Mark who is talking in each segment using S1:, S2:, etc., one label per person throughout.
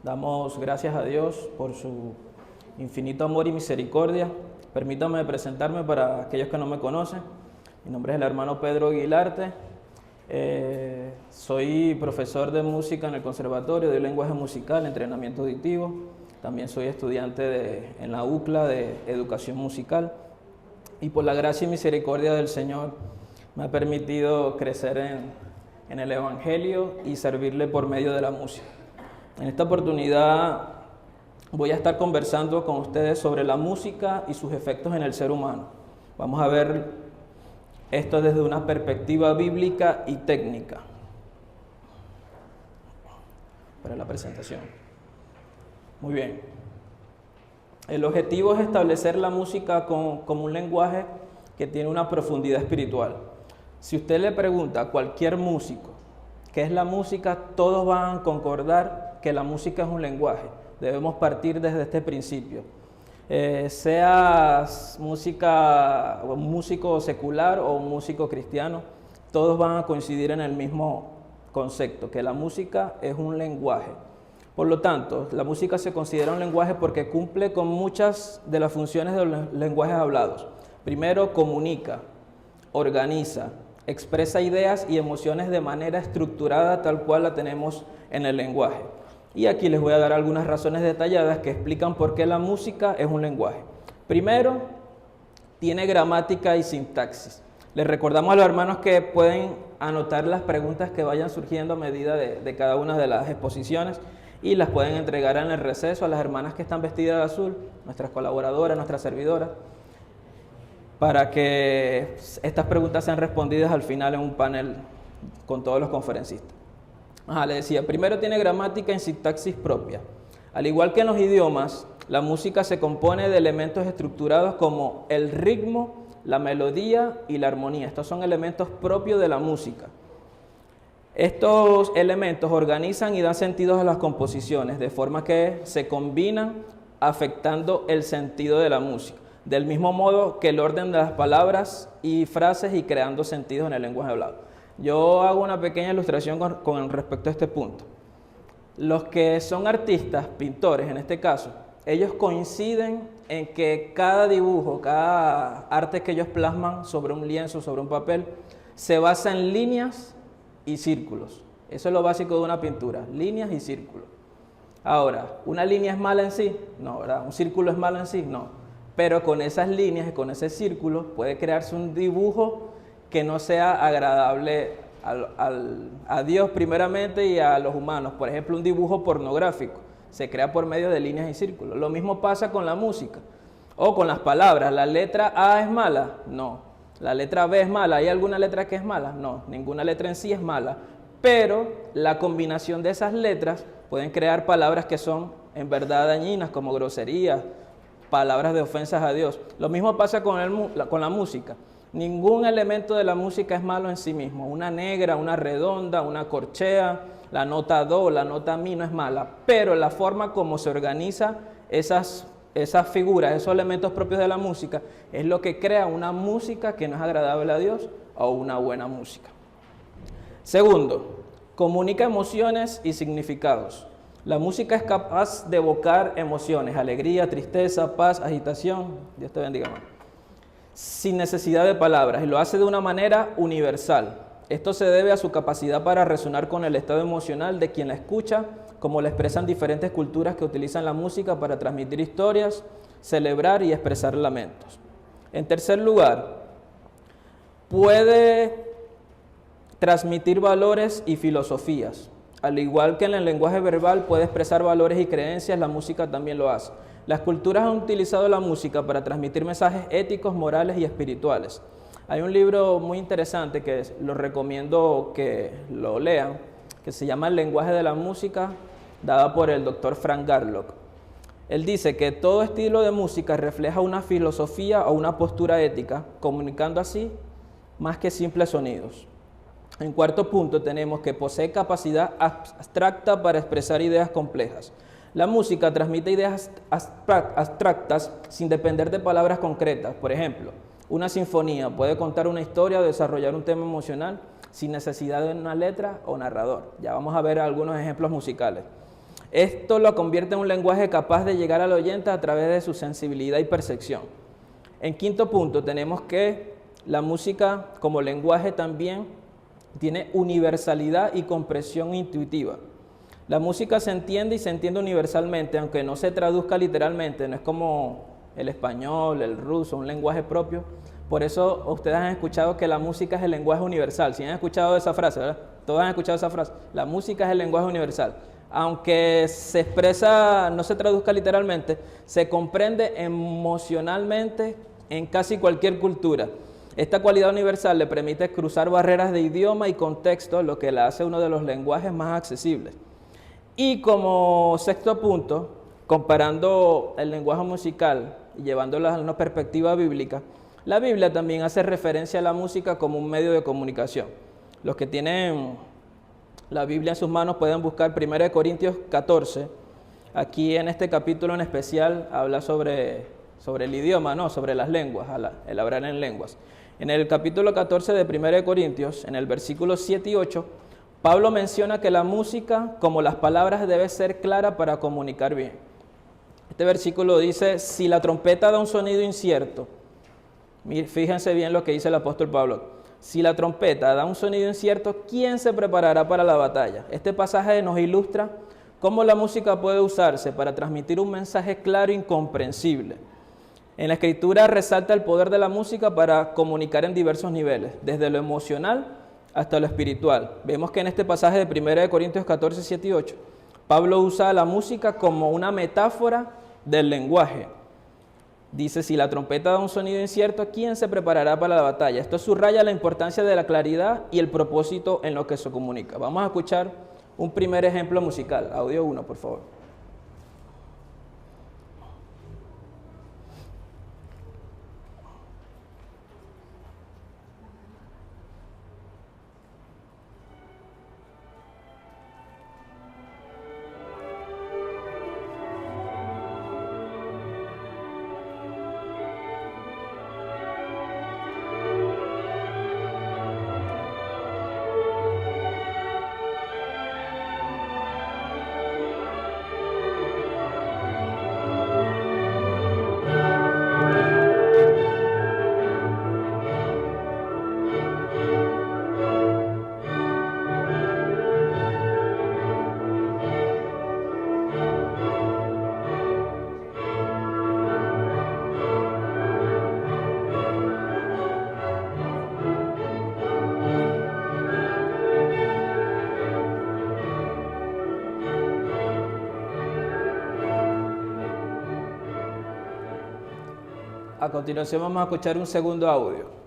S1: Damos gracias a Dios por su infinito amor y misericordia. Permítanme presentarme para aquellos que no me conocen. Mi nombre es el hermano Pedro Aguilarte. Soy profesor de música en el Conservatorio de Lenguaje Musical, Entrenamiento Auditivo. También soy estudiante en la UCLA de Educación Musical. Y por la gracia y misericordia del Señor me ha permitido crecer en el Evangelio y servirle por medio de la música. En esta oportunidad voy a estar conversando con ustedes sobre la música y sus efectos en el ser humano. Vamos a ver esto desde una perspectiva bíblica y técnica. Para la presentación. Muy bien. El objetivo es establecer la música como un lenguaje que tiene una profundidad espiritual. Si usted le pregunta a cualquier músico qué es la música, todos van a concordar que la música es un lenguaje. Debemos partir desde este principio. Seas un músico secular o un músico cristiano, todos van a coincidir en el mismo concepto, que la música es un lenguaje. Por lo tanto, la música se considera un lenguaje porque cumple con muchas de las funciones de los lenguajes hablados. Primero, comunica, organiza, expresa ideas y emociones de manera estructurada tal cual la tenemos en el lenguaje. Y aquí les voy a dar algunas razones detalladas que explican por qué la música es un lenguaje. Primero, tiene gramática y sintaxis. Les recordamos a los hermanos que pueden anotar las preguntas que vayan surgiendo a medida de cada una de las exposiciones y las pueden entregar en el receso a las hermanas que están vestidas de azul, nuestras colaboradoras, nuestras servidoras, para que estas preguntas sean respondidas al final en un panel con todos los conferencistas. Les decía, primero tiene gramática y sintaxis propia. Al igual que en los idiomas, la música se compone de elementos estructurados como el ritmo, la melodía y la armonía. Estos son elementos propios de la música. Estos elementos organizan y dan sentido a las composiciones, de forma que se combinan afectando el sentido de la música. Del mismo modo que el orden de las palabras y frases y creando sentidos en el lenguaje hablado. Yo hago una pequeña ilustración con respecto a este punto. Los que son artistas, pintores en este caso, ellos coinciden en que cada dibujo, cada arte que ellos plasman sobre un lienzo, sobre un papel, se basa en líneas y círculos. Eso es lo básico de una pintura, líneas y círculos. Ahora, ¿una línea es mala en sí? No, ¿verdad? ¿Un círculo es malo en sí? No. Pero con esas líneas y con ese círculo puede crearse un dibujo que no sea agradable a Dios primeramente y a los humanos. Por ejemplo, un dibujo pornográfico se crea por medio de líneas y círculos. Lo mismo pasa con la música o con las palabras. ¿La letra A es mala? No. ¿La letra B es mala? ¿Hay alguna letra que es mala? No, ninguna letra en sí es mala. Pero la combinación de esas letras pueden crear palabras que son en verdad dañinas, como groserías, palabras de ofensas a Dios. Lo mismo pasa con la música. Ningún elemento de la música es malo en sí mismo. Una negra, una redonda, una corchea, la nota do, la nota mi no es mala. Pero la forma como se organiza esas figuras, esos elementos propios de la música, es lo que crea una música que no es agradable a Dios o una buena música. Segundo, comunica emociones y significados. La música es capaz de evocar emociones, alegría, tristeza, paz, agitación. Dios te bendiga, hermano. Sin necesidad de palabras, y lo hace de una manera universal. Esto se debe a su capacidad para resonar con el estado emocional de quien la escucha, como lo expresan diferentes culturas que utilizan la música para transmitir historias, celebrar y expresar lamentos. En tercer lugar, puede transmitir valores y filosofías. Al igual que en el lenguaje verbal puede expresar valores y creencias, la música también lo hace. Las culturas han utilizado la música para transmitir mensajes éticos, morales y espirituales. Hay un libro muy interesante que lo recomiendo que lo lean, que se llama El lenguaje de la música, dada por el Dr. Frank Garlock. Él dice que todo estilo de música refleja una filosofía o una postura ética, comunicando así más que simples sonidos. En cuarto punto tenemos que posee capacidad abstracta para expresar ideas complejas. La música transmite ideas abstractas sin depender de palabras concretas. Por ejemplo, una sinfonía puede contar una historia o desarrollar un tema emocional sin necesidad de una letra o narrador. Ya vamos a ver algunos ejemplos musicales. Esto lo convierte en un lenguaje capaz de llegar al oyente a través de su sensibilidad y percepción. En quinto punto, tenemos que la música como lenguaje también tiene universalidad y comprensión intuitiva. La música se entiende y se entiende universalmente, aunque no se traduzca literalmente, no es como el español, el ruso, un lenguaje propio. Por eso ustedes han escuchado que la música es el lenguaje universal. Si han escuchado esa frase, ¿verdad? Todos han escuchado esa frase. La música es el lenguaje universal. Aunque se expresa, no se traduzca literalmente, se comprende emocionalmente en casi cualquier cultura. Esta cualidad universal le permite cruzar barreras de idioma y contexto, lo que la hace uno de los lenguajes más accesibles. Y como sexto punto, comparando el lenguaje musical y llevándolo a una perspectiva bíblica, la Biblia también hace referencia a la música como un medio de comunicación. Los que tienen la Biblia en sus manos pueden buscar 1 Corintios 14. Aquí en este capítulo en especial habla sobre el idioma, ¿no? Sobre las lenguas, el hablar en lenguas. En el capítulo 14 de 1 Corintios, en el versículo 7 y 8, Pablo menciona que la música, como las palabras, debe ser clara para comunicar bien. Este versículo dice, si la trompeta da un sonido incierto, fíjense bien lo que dice el apóstol Pablo, si la trompeta da un sonido incierto, ¿quién se preparará para la batalla? Este pasaje nos ilustra cómo la música puede usarse para transmitir un mensaje claro e incomprensible. En la Escritura resalta el poder de la música para comunicar en diversos niveles, desde lo emocional hasta lo espiritual. Vemos que en este pasaje de 1 Corintios 14, 7 y 8, Pablo usa la música como una metáfora del lenguaje. Dice, si la trompeta da un sonido incierto, ¿quién se preparará para la batalla? Esto subraya la importancia de la claridad y el propósito en lo que se comunica. Vamos a escuchar un primer ejemplo musical. Audio 1, por favor. A continuación vamos a escuchar un segundo audio.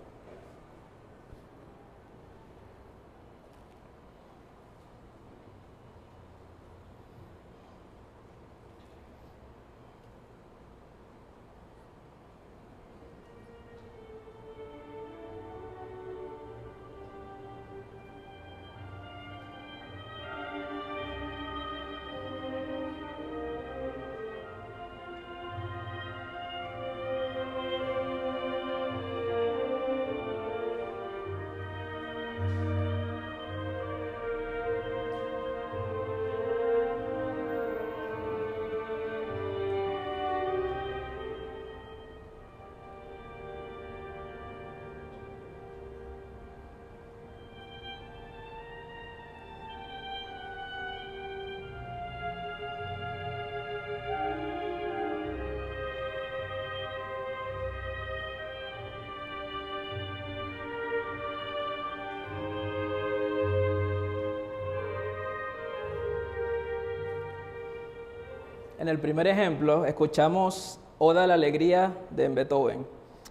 S1: En el primer ejemplo escuchamos Oda a la Alegría de Beethoven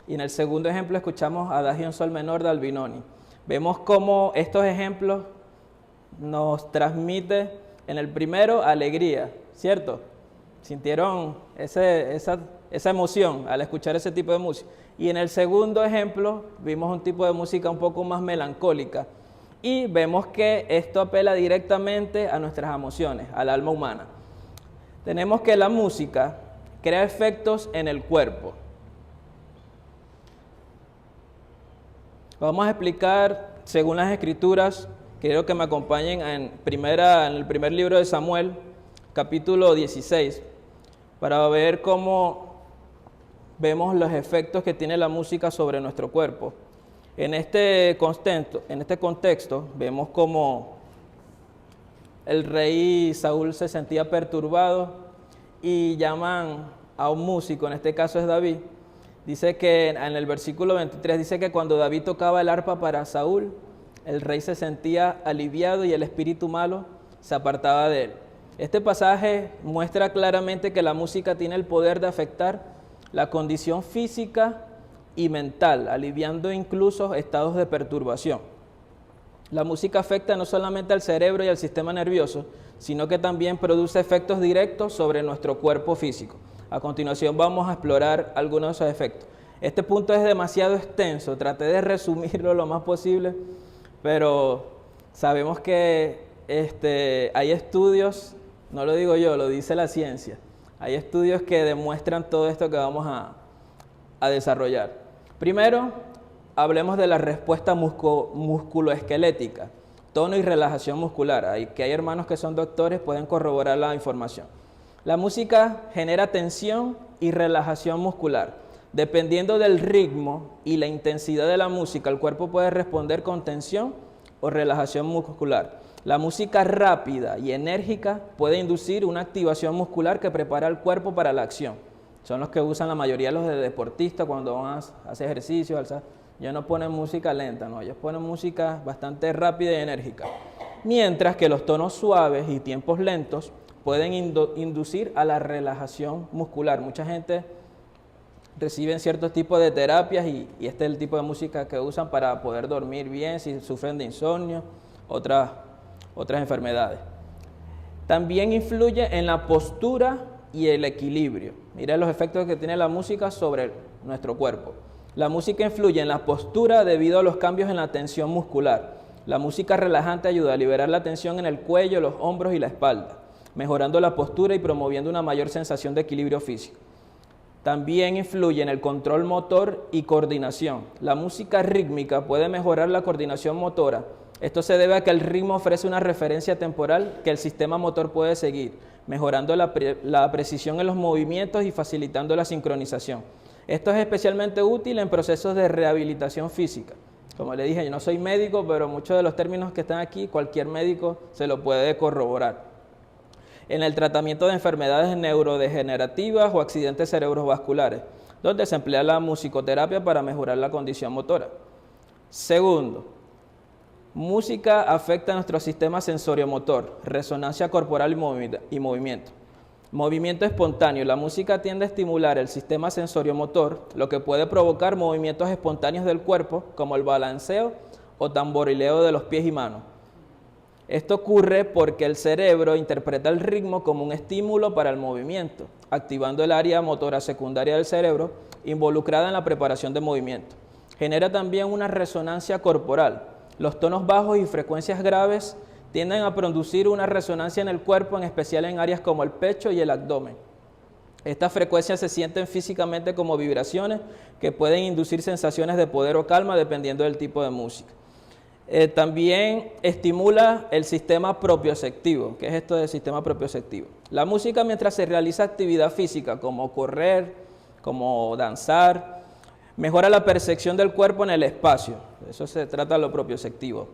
S1: y en el segundo ejemplo escuchamos Adagio en Sol Menor de Albinoni. Vemos cómo estos ejemplos nos transmiten en el primero alegría, ¿cierto? Sintieron esa emoción al escuchar ese tipo de música. Y en el segundo ejemplo vimos un tipo de música un poco más melancólica y vemos que esto apela directamente a nuestras emociones, al alma humana. Tenemos que la música crea efectos en el cuerpo. Vamos a explicar, según las Escrituras, quiero que me acompañen en el primer libro de Samuel, capítulo 16, para ver cómo vemos los efectos que tiene la música sobre nuestro cuerpo. En este contexto vemos cómo el rey Saúl se sentía perturbado y llaman a un músico, en este caso es David. Dice que en el versículo 23 dice que cuando David tocaba el arpa para Saúl, el rey se sentía aliviado y el espíritu malo se apartaba de él. Este pasaje muestra claramente que la música tiene el poder de afectar la condición física y mental, aliviando incluso estados de perturbación. La música afecta no solamente al cerebro y al sistema nervioso, sino que también produce efectos directos sobre nuestro cuerpo físico. A continuación vamos a explorar algunos de esos efectos. Este punto es demasiado extenso, traté de resumirlo lo más posible, pero sabemos que hay estudios, no lo digo yo, lo dice la ciencia, hay estudios que demuestran todo esto que vamos a desarrollar. Primero, hablemos de la respuesta musculoesquelética, tono y relajación muscular. Hay hermanos que son doctores, pueden corroborar la información. La música genera tensión y relajación muscular. Dependiendo del ritmo y la intensidad de la música, el cuerpo puede responder con tensión o relajación muscular. La música rápida y enérgica puede inducir una activación muscular que prepara al cuerpo para la acción. Son los que usan la mayoría de los deportistas cuando van a hacer ejercicio, alzar. Ellos no ponen música lenta, no, ellos ponen música bastante rápida y enérgica. Mientras que los tonos suaves y tiempos lentos pueden inducir a la relajación muscular. Mucha gente recibe ciertos tipos de terapias y este es el tipo de música que usan para poder dormir bien, si sufren de insomnio, otras enfermedades. También influye en la postura y el equilibrio. Miren los efectos que tiene la música sobre nuestro cuerpo. La música influye en la postura debido a los cambios en la tensión muscular. La música relajante ayuda a liberar la tensión en el cuello, los hombros y la espalda, mejorando la postura y promoviendo una mayor sensación de equilibrio físico. También influye en el control motor y coordinación. La música rítmica puede mejorar la coordinación motora. Esto se debe a que el ritmo ofrece una referencia temporal que el sistema motor puede seguir, mejorando la precisión en los movimientos y facilitando la sincronización. Esto es especialmente útil en procesos de rehabilitación física. Como le dije, yo no soy médico, pero muchos de los términos que están aquí, cualquier médico se lo puede corroborar. En el tratamiento de enfermedades neurodegenerativas o accidentes cerebrovasculares, donde se emplea la musicoterapia para mejorar la condición motora. Segundo, música afecta a nuestro sistema sensoriomotor, resonancia corporal y movimiento. Movimiento espontáneo. La música tiende a estimular el sistema sensoriomotor, lo que puede provocar movimientos espontáneos del cuerpo, como el balanceo o tamborileo de los pies y manos. Esto ocurre porque el cerebro interpreta el ritmo como un estímulo para el movimiento, activando el área motora secundaria del cerebro involucrada en la preparación de movimiento. Genera también una resonancia corporal. Los tonos bajos y frecuencias graves tienden a producir una resonancia en el cuerpo, en especial en áreas como el pecho y el abdomen. Estas frecuencias se sienten físicamente como vibraciones que pueden inducir sensaciones de poder o calma dependiendo del tipo de música. También estimula el sistema propioceptivo. ¿Qué es esto del sistema propioceptivo? La música, mientras se realiza actividad física como correr, como danzar, mejora la percepción del cuerpo en el espacio. Eso se trata de lo propioceptivo.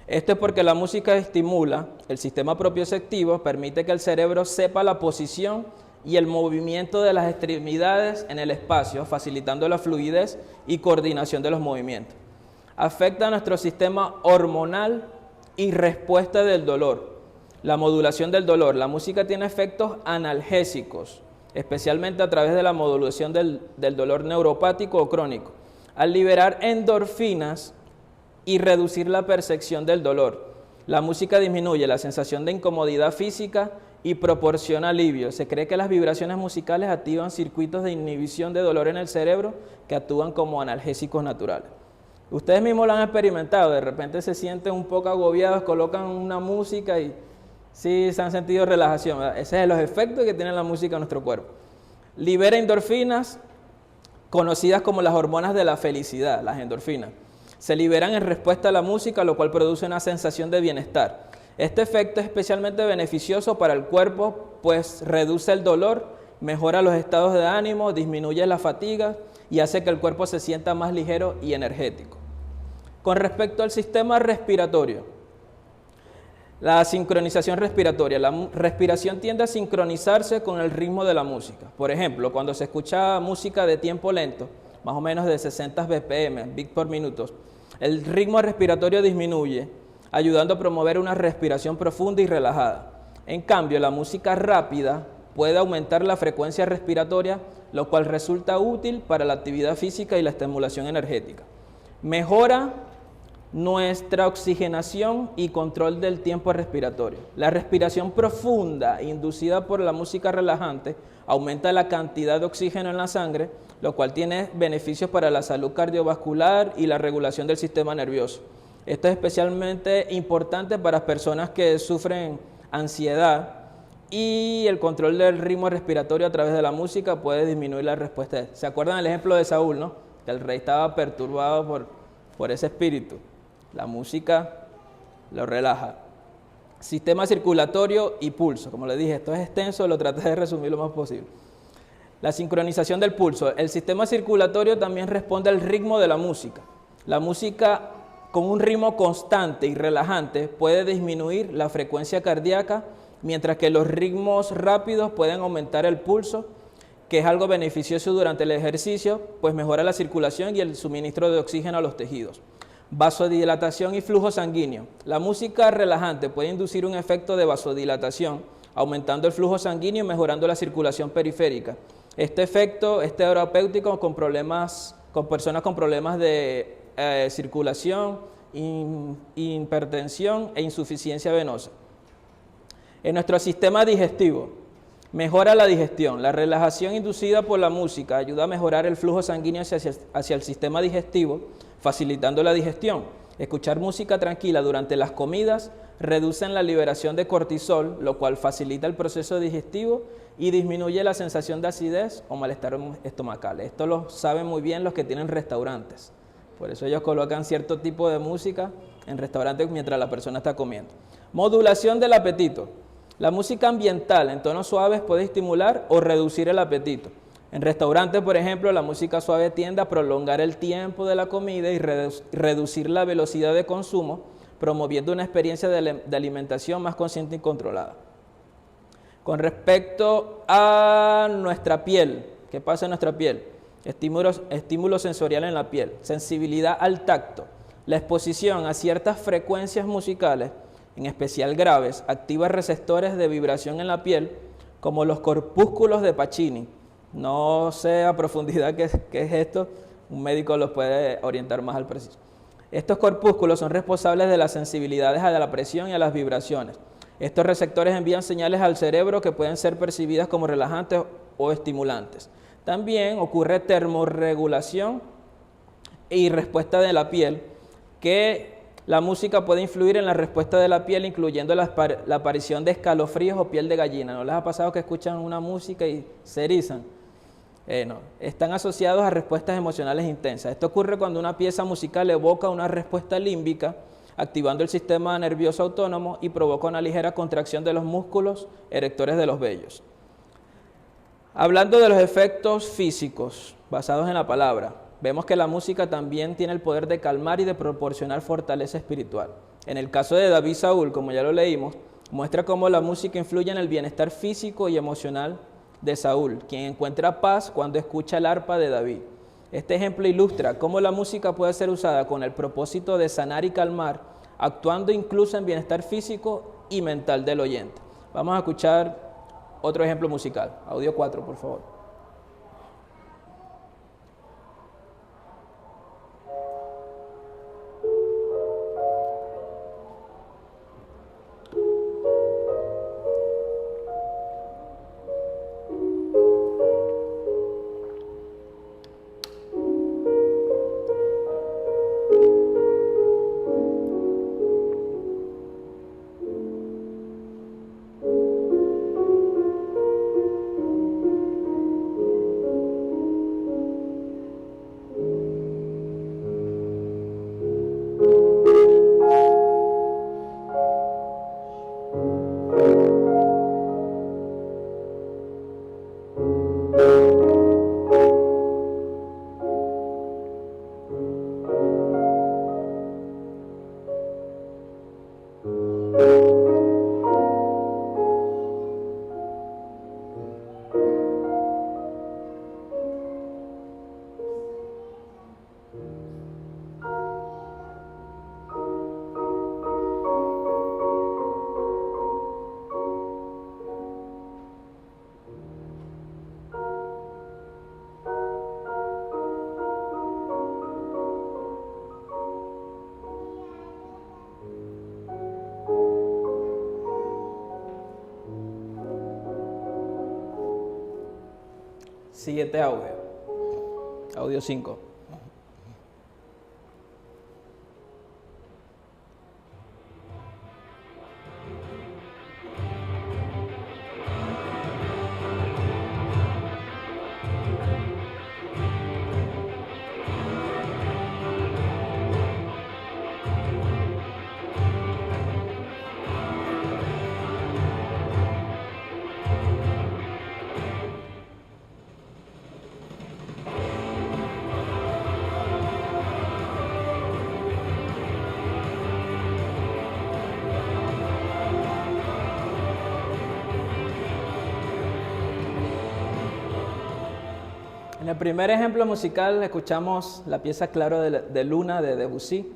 S1: Esto es porque la música estimula el sistema propioceptivo, permite que el cerebro sepa la posición y el movimiento de las extremidades en el espacio, facilitando la fluidez y coordinación de los movimientos. Afecta a nuestro sistema hormonal y respuesta del dolor. La modulación del dolor. La música tiene efectos analgésicos, especialmente a través de la modulación del dolor neuropático o crónico, al liberar endorfinas y reducir la percepción del dolor. La música disminuye la sensación de incomodidad física y proporciona alivio. Se cree que las vibraciones musicales activan circuitos de inhibición de dolor en el cerebro que actúan como analgésicos naturales. Ustedes mismos lo han experimentado, de repente se sienten un poco agobiados, colocan una música y sí se han sentido relajación, ¿verdad? Ese es los efectos que tiene la música en nuestro cuerpo. Libera endorfinas, conocidas como las hormonas de la felicidad, las endorfinas. Se liberan en respuesta a la música, lo cual produce una sensación de bienestar. Este efecto es especialmente beneficioso para el cuerpo pues reduce el dolor, mejora los estados de ánimo, disminuye la fatiga y hace que el cuerpo se sienta más ligero y energético. Con respecto al sistema respiratorio, la sincronización respiratoria. La respiración tiende a sincronizarse con el ritmo de la música. Por ejemplo, cuando se escucha música de tiempo lento, más o menos de 60 BPM, beat por minutos, el ritmo respiratorio disminuye, ayudando a promover una respiración profunda y relajada. En cambio, la música rápida puede aumentar la frecuencia respiratoria, lo cual resulta útil para la actividad física y la estimulación energética. Mejora nuestra oxigenación y control del tiempo respiratorio. La respiración profunda inducida por la música relajante aumenta la cantidad de oxígeno en la sangre, lo cual tiene beneficios para la salud cardiovascular y la regulación del sistema nervioso. Esto es especialmente importante para personas que sufren ansiedad, y el control del ritmo respiratorio a través de la música puede disminuir la respuesta. ¿Se acuerdan del ejemplo de Saúl, no? Que el rey estaba perturbado por ese espíritu. La música lo relaja. Sistema circulatorio y pulso. Como les dije, esto es extenso, lo traté de resumir lo más posible. La sincronización del pulso. El sistema circulatorio también responde al ritmo de la música. La música con un ritmo constante y relajante puede disminuir la frecuencia cardíaca, mientras que los ritmos rápidos pueden aumentar el pulso, que es algo beneficioso durante el ejercicio, pues mejora la circulación y el suministro de oxígeno a los tejidos. Vasodilatación y flujo sanguíneo. La música relajante puede inducir un efecto de vasodilatación, aumentando el flujo sanguíneo y mejorando la circulación periférica. Este efecto es terapéutico con personas con problemas de circulación, hipertensión e insuficiencia venosa. En nuestro sistema digestivo, mejora la digestión. La relajación inducida por la música ayuda a mejorar el flujo sanguíneo hacia el sistema digestivo, facilitando la digestión. Escuchar música tranquila durante las comidas reduce la liberación de cortisol, lo cual facilita el proceso digestivo y disminuye la sensación de acidez o malestar estomacal. Esto lo saben muy bien los que tienen restaurantes. Por eso ellos colocan cierto tipo de música en restaurantes mientras la persona está comiendo. Modulación del apetito. La música ambiental en tonos suaves puede estimular o reducir el apetito. En restaurantes, por ejemplo, la música suave tiende a prolongar el tiempo de la comida y reducir la velocidad de consumo, promoviendo una experiencia de alimentación más consciente y controlada. Con respecto a nuestra piel, ¿qué pasa en nuestra piel? Estímulo sensorial en la piel, sensibilidad al tacto. La exposición a ciertas frecuencias musicales, en especial graves, activa receptores de vibración en la piel, como los corpúsculos de Pacini. No sé a profundidad qué es esto, un médico los puede orientar más al preciso. Estos corpúsculos son responsables de las sensibilidades a la presión y a las vibraciones. Estos receptores envían señales al cerebro que pueden ser percibidas como relajantes o estimulantes. También ocurre termorregulación y respuesta de la piel, que la música puede influir en la respuesta de la piel, incluyendo la aparición de escalofríos o piel de gallina. ¿No les ha pasado que escuchan una música y se erizan? No. Están asociados a respuestas emocionales intensas. Esto ocurre cuando una pieza musical evoca una respuesta límbica, activando el sistema nervioso autónomo y provoca una ligera contracción de los músculos erectores de los vellos. Hablando de los efectos físicos basados en la palabra, vemos que la música también tiene el poder de calmar y de proporcionar fortaleza espiritual. En el caso de David Saúl, como ya lo leímos, muestra cómo la música influye en el bienestar físico y emocional de Saúl, quien encuentra paz cuando escucha el arpa de David. Este ejemplo ilustra cómo la música puede ser usada con el propósito de sanar y calmar, actuando incluso en bienestar físico y mental del oyente. Vamos a escuchar otro ejemplo musical. Audio 4, por favor. siguiente audio. Audio 5. En el primer ejemplo musical escuchamos la pieza Claro de Luna de Debussy.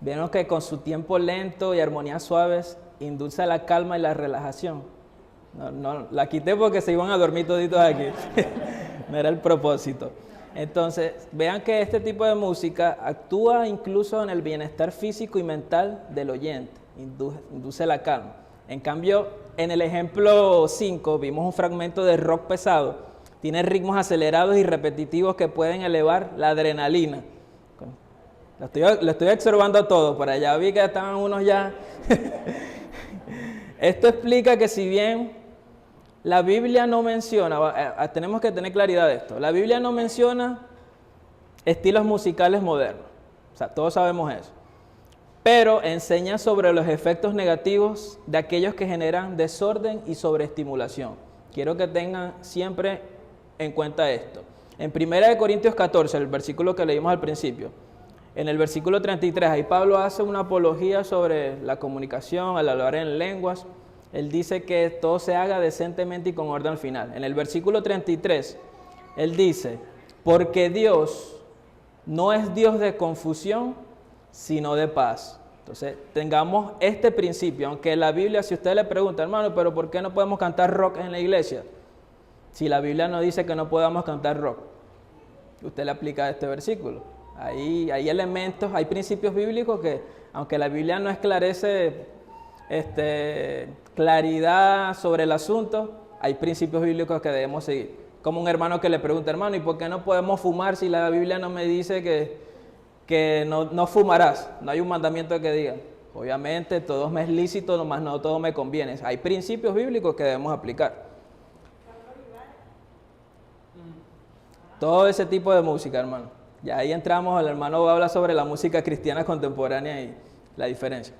S1: Vieron que con su tiempo lento y armonías suaves induce la calma y la relajación. No, la quité porque se iban a dormir toditos aquí. No era el propósito. Entonces, vean que este tipo de música actúa incluso en el bienestar físico y mental del oyente. Induce la calma. En cambio, en el ejemplo 5 vimos un fragmento de rock pesado. Tiene ritmos acelerados y repetitivos que pueden elevar la adrenalina. Lo estoy observando todo por allá. Vi que estaban unos ya. Esto explica que si bien la Biblia no menciona, tenemos que tener claridad de esto, la Biblia no menciona estilos musicales modernos. O sea, todos sabemos eso. Pero enseña sobre los efectos negativos de aquellos que generan desorden y sobreestimulación. Quiero que tengan siempre en cuenta esto. En 1 Corintios 14, el versículo que leímos al principio, en el versículo 33, ahí Pablo hace una apología sobre la comunicación, al hablar en lenguas. Él dice que todo se haga decentemente y con orden al final. En el versículo 33, él dice, porque Dios no es Dios de confusión, sino de paz. Entonces, tengamos este principio, aunque la Biblia, si usted le pregunta, hermano, pero ¿por qué no podemos cantar rock en la iglesia? Si la Biblia no dice que no podamos cantar rock, usted le aplica este versículo. Hay elementos, hay principios bíblicos que, aunque la Biblia no esclarece claridad sobre el asunto, hay principios bíblicos que debemos seguir. Como un hermano que le pregunta, hermano, ¿y por qué no podemos fumar si la Biblia no me dice que no fumarás? No hay un mandamiento que diga. Obviamente todo me es lícito, nomás no todo me conviene. Hay principios bíblicos que debemos aplicar. Todo ese tipo de música, hermano. Ya ahí entramos, el hermano va a hablar sobre la música cristiana contemporánea y la diferencia.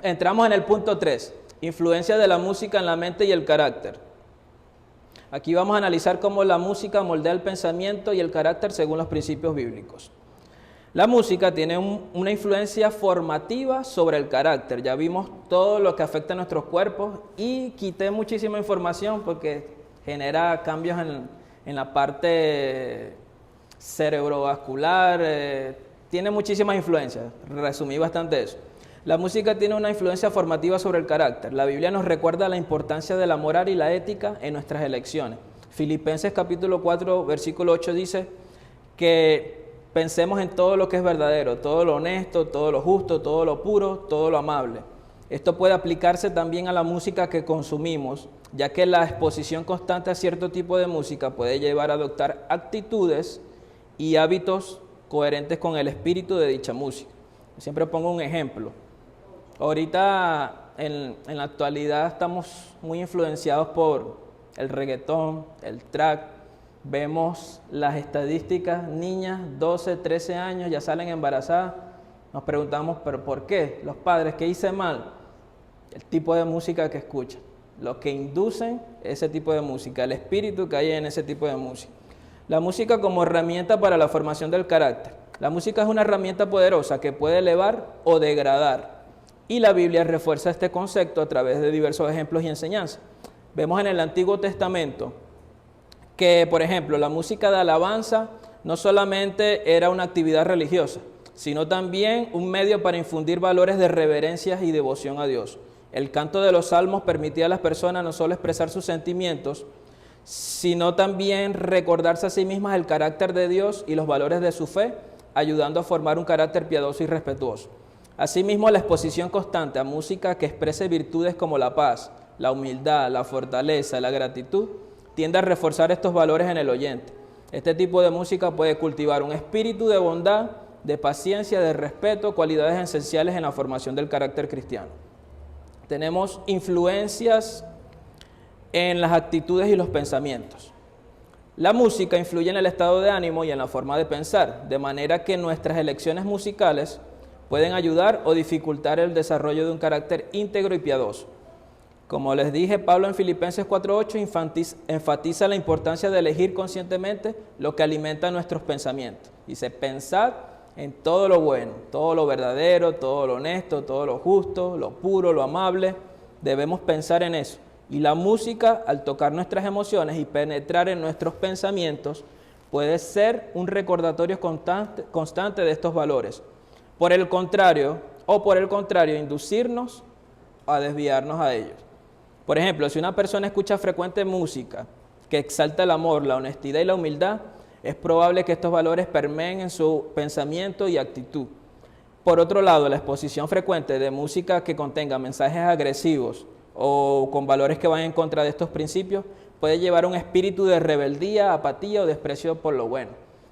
S1: Entramos en el punto 3, influencia de la música en la mente y el carácter. Aquí vamos a analizar cómo la música moldea el pensamiento y el carácter según los principios bíblicos. La música tiene una influencia formativa sobre el carácter. Ya vimos todo lo que afecta a nuestros cuerpos y quité muchísima información porque genera cambios en la parte cerebrovascular, tiene muchísimas influencias. Resumí bastante eso. La música tiene una influencia formativa sobre el carácter. La Biblia nos recuerda la importancia de la moral y la ética en nuestras elecciones. Filipenses capítulo 4, versículo 8 dice que pensemos en todo lo que es verdadero, todo lo honesto, todo lo justo, todo lo puro, todo lo amable. Esto puede aplicarse también a la música que consumimos, ya que la exposición constante a cierto tipo de música puede llevar a adoptar actitudes y hábitos coherentes con el espíritu de dicha música. Siempre pongo un ejemplo. Ahorita, en la actualidad, estamos muy influenciados por el reggaetón, el trap. Vemos las estadísticas, niñas 12, 13 años ya salen embarazadas. Nos preguntamos, ¿pero por qué? Los padres, ¿qué hice mal? El tipo de música que escuchan, lo que inducen ese tipo de música, el espíritu que hay en ese tipo de música. La música como herramienta para la formación del carácter. La música es una herramienta poderosa que puede elevar o degradar. Y la Biblia refuerza este concepto a través de diversos ejemplos y enseñanzas. Vemos en el Antiguo Testamento que, por ejemplo, la música de alabanza no solamente era una actividad religiosa, sino también un medio para infundir valores de reverencia y devoción a Dios. El canto de los salmos permitía a las personas no solo expresar sus sentimientos, sino también recordarse a sí mismas el carácter de Dios y los valores de su fe, ayudando a formar un carácter piadoso y respetuoso. Asimismo, la exposición constante a música que exprese virtudes como la paz, la humildad, la fortaleza, la gratitud, tiende a reforzar estos valores en el oyente. Este tipo de música puede cultivar un espíritu de bondad, de paciencia, de respeto, cualidades esenciales en la formación del carácter cristiano. Tenemos influencias en las actitudes y los pensamientos. La música influye en el estado de ánimo y en la forma de pensar, de manera que nuestras elecciones musicales pueden ayudar o dificultar el desarrollo de un carácter íntegro y piadoso. Como les dije, Pablo en Filipenses 4:8 enfatiza la importancia de elegir conscientemente lo que alimenta nuestros pensamientos. Dice, pensad en todo lo bueno, todo lo verdadero, todo lo honesto, todo lo justo, lo puro, lo amable. Debemos pensar en eso. Y la música, al tocar nuestras emociones y penetrar en nuestros pensamientos, puede ser un recordatorio constante de estos valores. Por el contrario, inducirnos a desviarnos a ellos. Por ejemplo, si una persona escucha frecuente música que exalta el amor, la honestidad y la humildad, es probable que estos valores permeen en su pensamiento y actitud. Por otro lado, la exposición frecuente de música que contenga mensajes agresivos o con valores que van en contra de estos principios puede llevar a un espíritu de rebeldía, apatía o desprecio por lo bueno.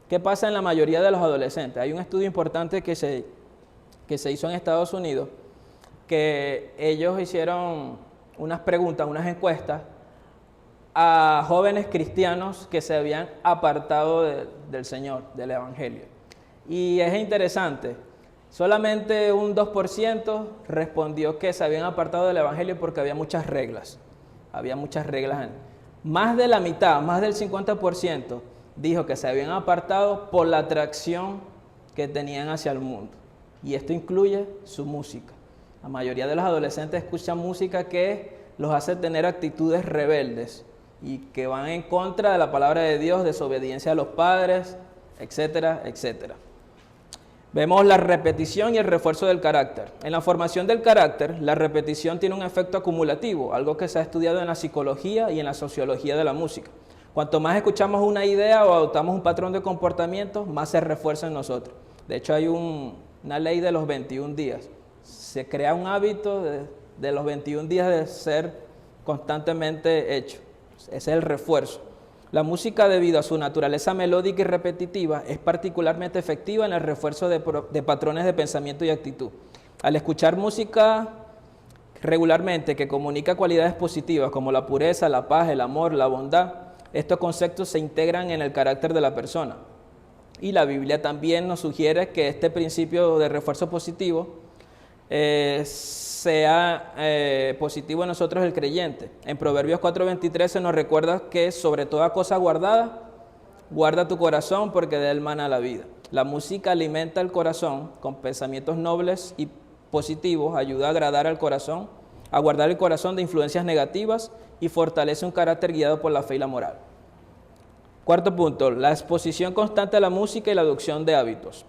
S1: ¿Qué pasa en la mayoría de los adolescentes? Hay un estudio importante que se hizo en Estados Unidos, que ellos hicieron unas preguntas, unas encuestas a jóvenes cristianos que se habían apartado del Señor, del Evangelio. Y es interesante, solamente un 2% respondió que se habían apartado del Evangelio porque había muchas reglas. Más de la mitad, más del 50% dijo que se habían apartado por la atracción que tenían hacia el mundo. Y esto incluye su música. La mayoría de los adolescentes escuchan música que los hace tener actitudes rebeldes y que van en contra de la palabra de Dios, desobediencia a los padres, etcétera, etcétera. Vemos la repetición y el refuerzo del carácter. En la formación del carácter, la repetición tiene un efecto acumulativo, algo que se ha estudiado en la psicología y en la sociología de la música. Cuanto más escuchamos una idea o adoptamos un patrón de comportamiento, más se refuerza en nosotros. De hecho, hay una ley de los 21 días. Se crea un hábito de los 21 días de ser constantemente hecho. Ese es el refuerzo. La música, debido a su naturaleza melódica y repetitiva, es particularmente efectiva en el refuerzo de patrones de pensamiento y actitud. Al escuchar música regularmente que comunica cualidades positivas como la pureza, la paz, el amor, la bondad, estos conceptos se integran en el carácter de la persona. Y la Biblia también nos sugiere que este principio de refuerzo positivo sea positivo en nosotros el creyente. En Proverbios 4:23 se nos recuerda que sobre toda cosa guardada, guarda tu corazón porque de él mana la vida. La música alimenta el corazón con pensamientos nobles y positivos, ayuda a agradar al corazón, a guardar el corazón de influencias negativas y fortalece un carácter guiado por la fe y la moral. Cuarto punto, la exposición constante a la música y la adopción de hábitos.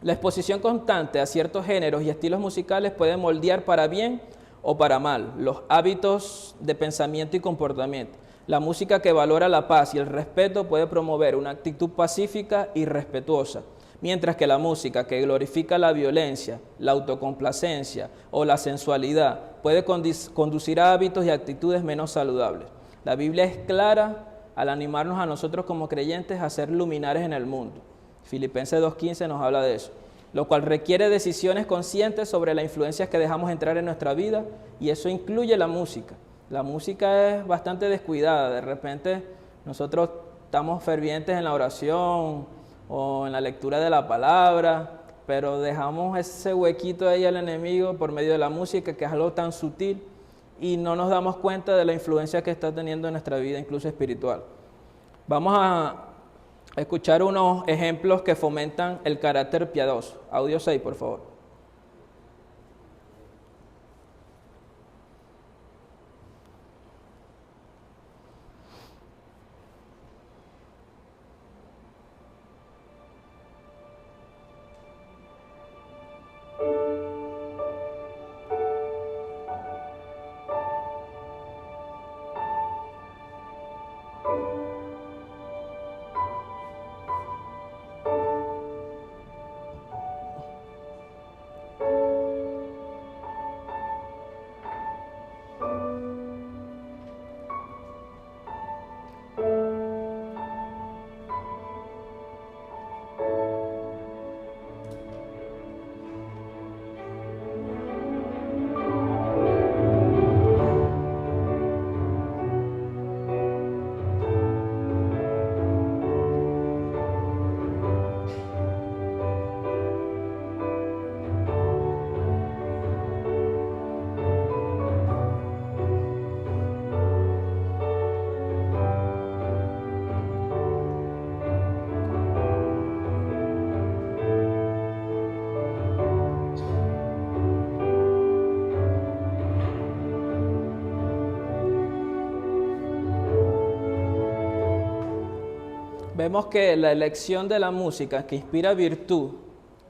S1: La exposición constante a ciertos géneros y estilos musicales puede moldear para bien o para mal los hábitos de pensamiento y comportamiento. La música que valora la paz y el respeto puede promover una actitud pacífica y respetuosa, mientras que la música que glorifica la violencia, la autocomplacencia o la sensualidad puede conducir a hábitos y actitudes menos saludables. La Biblia es clara al animarnos a nosotros como creyentes a ser luminares en el mundo. Filipenses 2:15 nos habla de eso, lo cual requiere decisiones conscientes sobre las influencias que dejamos entrar en nuestra vida, y eso incluye la música. La música es bastante descuidada, de repente nosotros estamos fervientes en la oración o en la lectura de la palabra, pero dejamos ese huequito ahí al enemigo por medio de la música, que es algo tan sutil, y no nos damos cuenta de la influencia que está teniendo en nuestra vida, incluso espiritual. Vamos a escuchar unos ejemplos que fomentan el carácter piadoso. Audio 6, por favor. vemos que la elección de la música que inspira virtud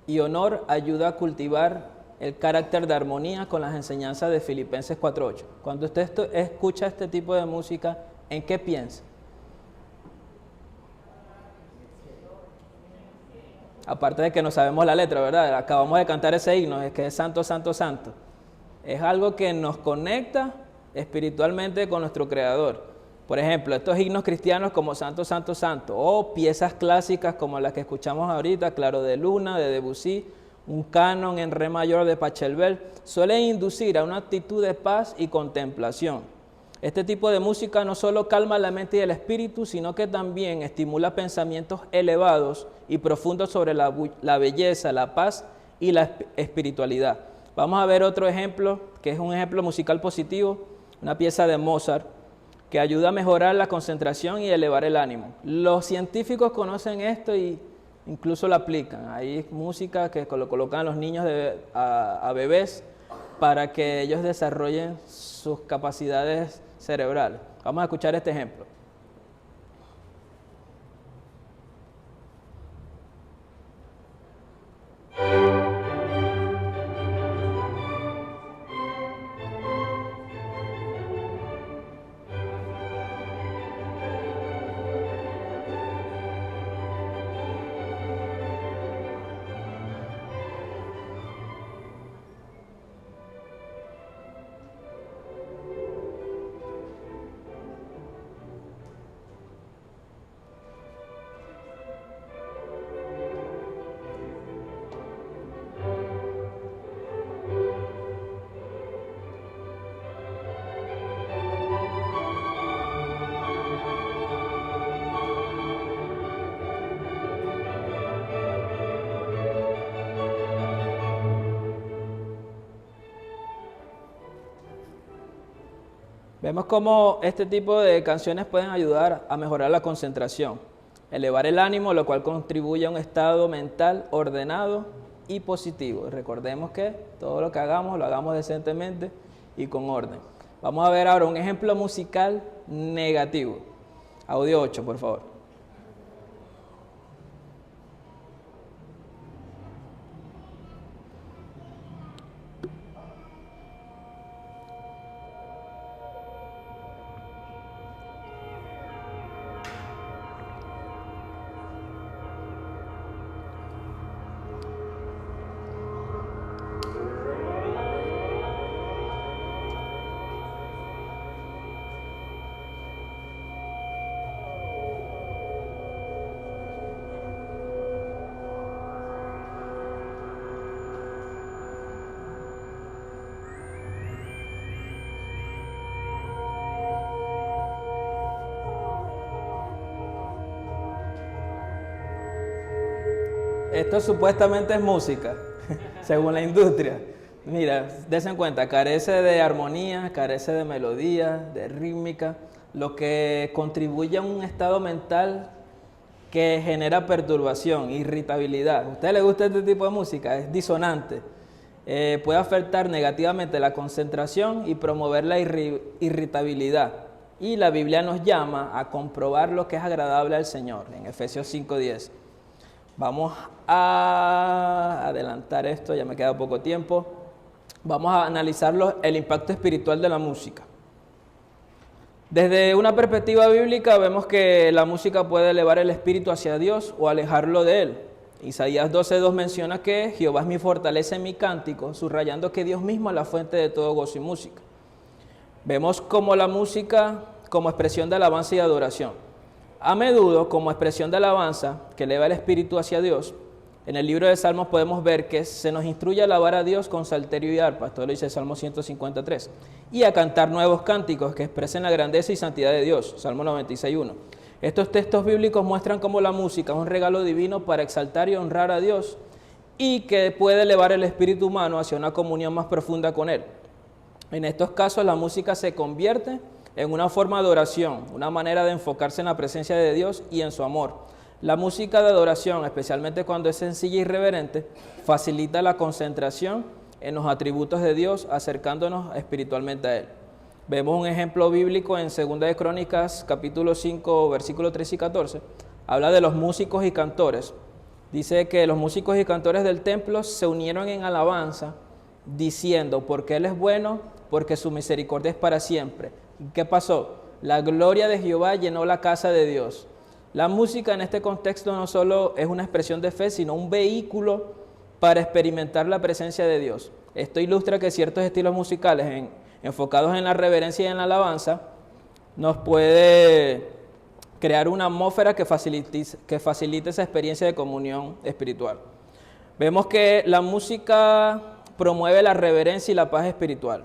S1: y honor ayuda a cultivar el carácter de armonía con las enseñanzas de Filipenses 4:8. Cuando usted escucha este tipo de música, ¿en qué piensa? Aparte de que no sabemos la letra, ¿verdad? Acabamos de cantar ese himno, es que es santo, santo, santo. Es algo que nos conecta espiritualmente con nuestro Creador. Por ejemplo, estos himnos cristianos como Santo, Santo, Santo, o piezas clásicas como las que escuchamos ahorita, Claro de Luna, de Debussy, un canon en re mayor de Pachelbel, suelen inducir a una actitud de paz y contemplación. Este tipo de música no solo calma la mente y el espíritu, sino que también estimula pensamientos elevados y profundos sobre la belleza, la paz y la espiritualidad. Vamos a ver otro ejemplo, que es un ejemplo musical positivo, una pieza de Mozart, que ayuda a mejorar la concentración y elevar el ánimo. Los científicos conocen esto y incluso lo aplican. Hay música que lo colocan a los niños a bebés para que ellos desarrollen sus capacidades cerebrales. Vamos a escuchar este ejemplo. Vemos cómo este tipo de canciones pueden ayudar a mejorar la concentración, elevar el ánimo, lo cual contribuye a un estado mental ordenado y positivo. Y recordemos que todo lo que hagamos, lo hagamos decentemente y con orden. Vamos a ver ahora un ejemplo musical negativo. Audio 8, por favor. Esto supuestamente es música, según la industria. Mira, dense en cuenta, carece de armonía, carece de melodía, de rítmica, lo que contribuye a un estado mental que genera perturbación, irritabilidad. ¿A usted le gusta este tipo de música? Es disonante. Puede afectar negativamente la concentración y promover la irritabilidad. Y la Biblia nos llama a comprobar lo que es agradable al Señor, en Efesios 5:10. Vamos a adelantar esto, ya me queda poco tiempo. Vamos a analizar el impacto espiritual de la música. Desde una perspectiva bíblica vemos que la música puede elevar el espíritu hacia Dios o alejarlo de Él. Isaías 12:2 menciona que Jehová es mi fortaleza en mi cántico, subrayando que Dios mismo es la fuente de todo gozo y música. Vemos como la música como expresión de alabanza y adoración. A menudo, como expresión de alabanza que eleva el espíritu hacia Dios, en el libro de Salmos podemos ver que se nos instruye a alabar a Dios con salterio y arpa, esto lo dice Salmo 153, y a cantar nuevos cánticos que expresen la grandeza y santidad de Dios, Salmo 96:1. Estos textos bíblicos muestran cómo la música es un regalo divino para exaltar y honrar a Dios y que puede elevar el espíritu humano hacia una comunión más profunda con Él. En estos casos la música se convierte en una forma de oración, una manera de enfocarse en la presencia de Dios y en su amor. La música de adoración, especialmente cuando es sencilla y reverente, facilita la concentración en los atributos de Dios, acercándonos espiritualmente a Él. Vemos un ejemplo bíblico en 2 de Crónicas, capítulo 5, versículos 3 y 14. habla de los músicos y cantores. Dice que los músicos y cantores del templo se unieron en alabanza, diciendo, porque Él es bueno, porque su misericordia es para siempre. ¿Qué pasó? La gloria de Jehová llenó la casa de Dios. La música en este contexto no solo es una expresión de fe, sino un vehículo para experimentar la presencia de Dios. Esto ilustra que ciertos estilos musicales enfocados en la reverencia y en la alabanza nos puede crear una atmósfera que facilite esa experiencia de comunión espiritual. Vemos que la música promueve la reverencia y la paz espiritual.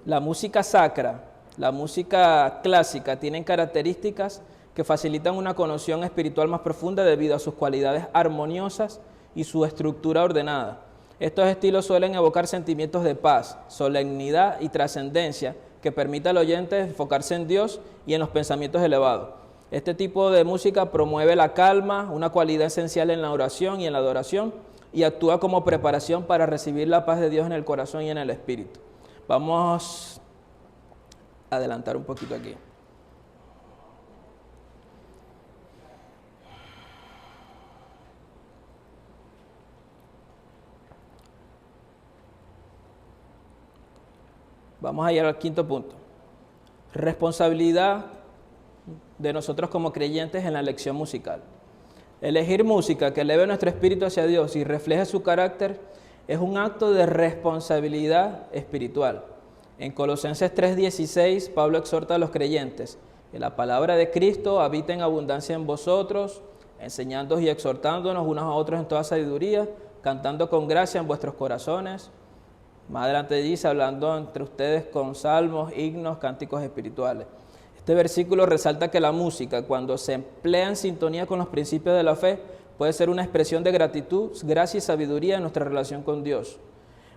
S1: La música sacra, la música clásica tienen características que facilitan una conexión espiritual más profunda debido a sus cualidades armoniosas y su estructura ordenada. Estos estilos suelen evocar sentimientos de paz, solemnidad y trascendencia que permite al oyente enfocarse en Dios y en los pensamientos elevados. Este tipo de música promueve la calma, una cualidad esencial en la oración y en la adoración, y actúa como preparación para recibir la paz de Dios en el corazón y en el espíritu. Vamos a adelantar un poquito aquí. Vamos a ir al quinto punto. Responsabilidad de nosotros como creyentes en la elección musical. Elegir música que eleve nuestro espíritu hacia Dios y refleje su carácter es un acto de responsabilidad espiritual. En Colosenses 3:16, Pablo exhorta a los creyentes que la palabra de Cristo habita en abundancia en vosotros, enseñándoos y exhortándonos unos a otros en toda sabiduría, cantando con gracia en vuestros corazones. Más adelante dice, hablando entre ustedes con salmos, himnos, cánticos espirituales. Este versículo resalta que la música, cuando se emplea en sintonía con los principios de la fe, puede ser una expresión de gratitud, gracia y sabiduría en nuestra relación con Dios.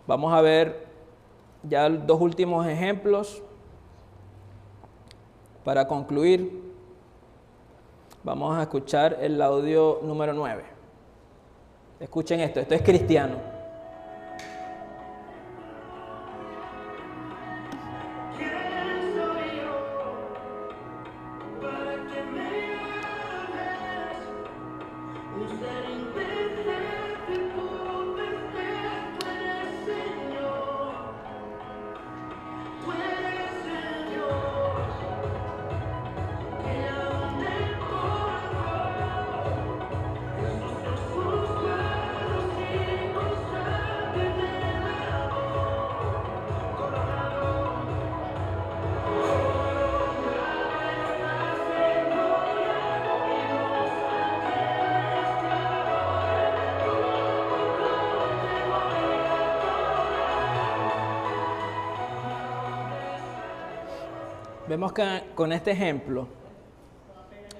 S1: Vamos a ver ya dos últimos ejemplos para concluir. Vamos a escuchar el audio número 9. Escuchen esto es cristiano. Vemos que con este ejemplo,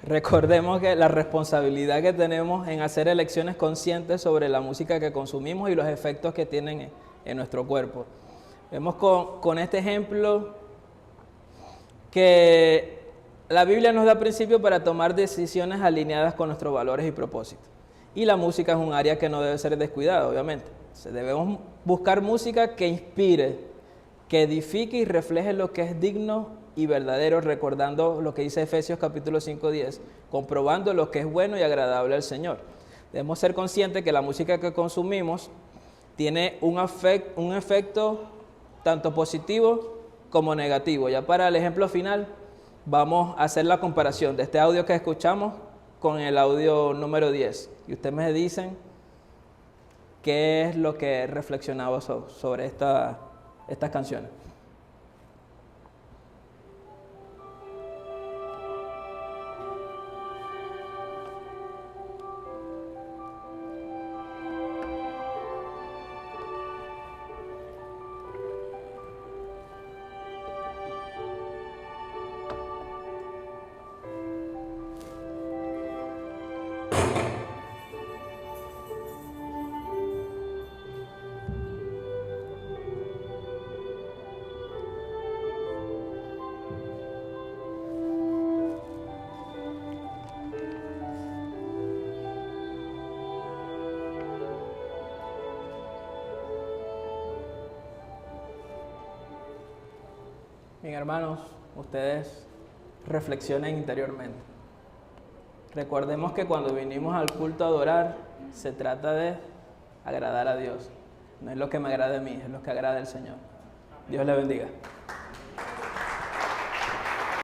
S1: recordemos que la responsabilidad que tenemos en hacer elecciones conscientes sobre la música que consumimos y los efectos que tienen en nuestro cuerpo. Vemos con este ejemplo que la Biblia nos da principios para tomar decisiones alineadas con nuestros valores y propósitos. Y la música es un área que no debe ser descuidada, obviamente. Debemos buscar música que inspire, que edifique y refleje lo que es digno y verdadero, recordando lo que dice Efesios capítulo 5:10, comprobando lo que es bueno y agradable al Señor. Debemos ser conscientes que la música que consumimos tiene un efecto tanto positivo como negativo. Ya para el ejemplo final, vamos a hacer la comparación de este audio que escuchamos con el audio número 10. Y ustedes me dicen qué es lo que reflexionaba sobre estas canciones. Bien, hermanos, ustedes reflexionen interiormente. Recordemos que cuando vinimos al culto a adorar, se trata de agradar a Dios. No es lo que me agrada a mí, es lo que agrada al Señor. Dios le bendiga.